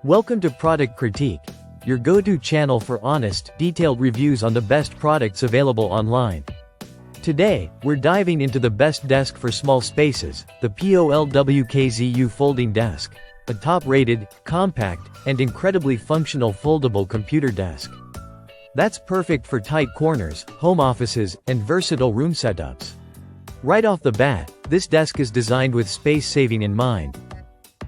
Welcome to Product Critique, your go-to channel for honest, detailed reviews on the best products available online. Today, we're diving into the best desk for small spaces, the POLWKZU folding desk. A top-rated, compact, and incredibly functional foldable computer desk. That's perfect for tight corners, home offices, and versatile room setups. Right off the bat, this desk is designed with space saving in mind.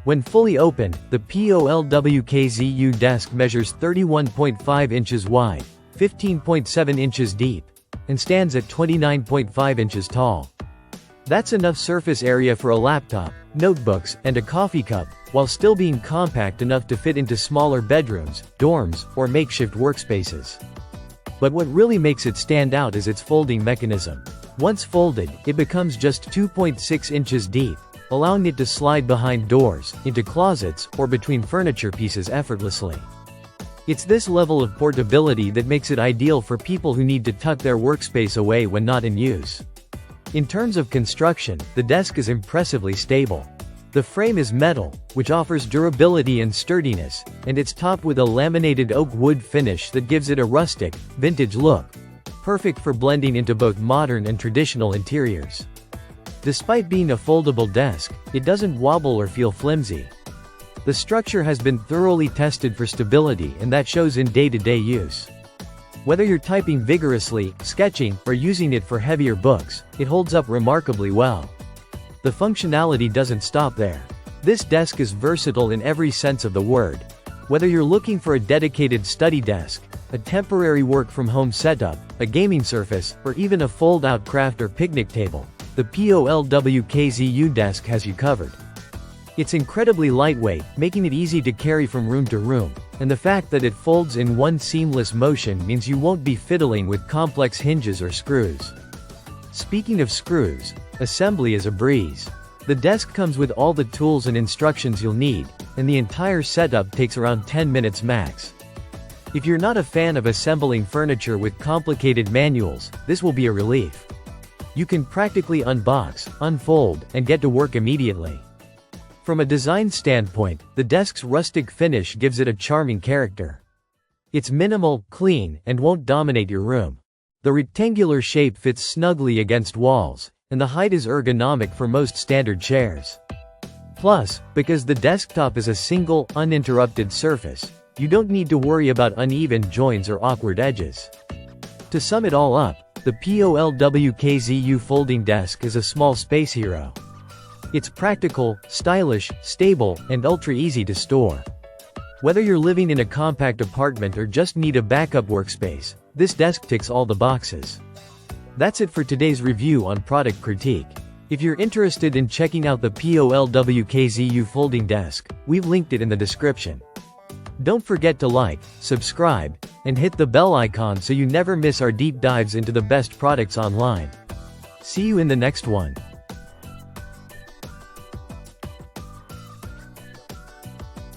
When fully open, the POLWKZU desk measures 31.5 inches wide, 15.7 inches deep, and stands at 29.5 inches tall. That's enough surface area for a laptop, notebooks, and a coffee cup, while still being compact enough to fit into smaller bedrooms, dorms, or makeshift workspaces. But what really makes it stand out is its folding mechanism. Once folded, it becomes just 2.6 inches deep, allowing it to slide behind doors, into closets, or between furniture pieces effortlessly. It's this level of portability that makes it ideal for people who need to tuck their workspace away when not in use. In terms of construction, the desk is impressively stable. The frame is metal, which offers durability and sturdiness, and it's topped with a laminated oak wood finish that gives it a rustic, vintage look, perfect for blending into both modern and traditional interiors. Despite being a foldable desk, it doesn't wobble or feel flimsy. The structure has been thoroughly tested for stability, and that shows in day-to-day use. Whether you're typing vigorously, sketching, or using it for heavier books, it holds up remarkably well. The functionality doesn't stop there. This desk is versatile in every sense of the word. Whether you're looking for a dedicated study desk, a temporary work-from-home setup, a gaming surface, or even a fold-out craft or picnic table, the POLWKZU desk has you covered. It's incredibly lightweight, making it easy to carry from room to room, and the fact that it folds in one seamless motion means you won't be fiddling with complex hinges or screws. Speaking of screws, assembly is a breeze. The desk comes with all the tools and instructions you'll need, and the entire setup takes around 10 minutes max. If you're not a fan of assembling furniture with complicated manuals, this will be a relief. You can practically unbox, unfold, and get to work immediately. From a design standpoint, the desk's rustic finish gives it a charming character. It's minimal, clean, and won't dominate your room. The rectangular shape fits snugly against walls, and the height is ergonomic for most standard chairs. Plus, because the desktop is a single, uninterrupted surface, you don't need to worry about uneven joints or awkward edges. To sum it all up, the POLWKZU folding desk is a small space hero. It's practical, stylish, stable, and ultra easy to store. Whether you're living in a compact apartment or just need a backup workspace, this desk ticks all the boxes. That's it for today's review on Product Critique. If you're interested in checking out the POLWKZU folding desk, we've linked it in the description. Don't forget to like, subscribe, and hit the bell icon so you never miss our deep dives into the best products online. See you in the next one.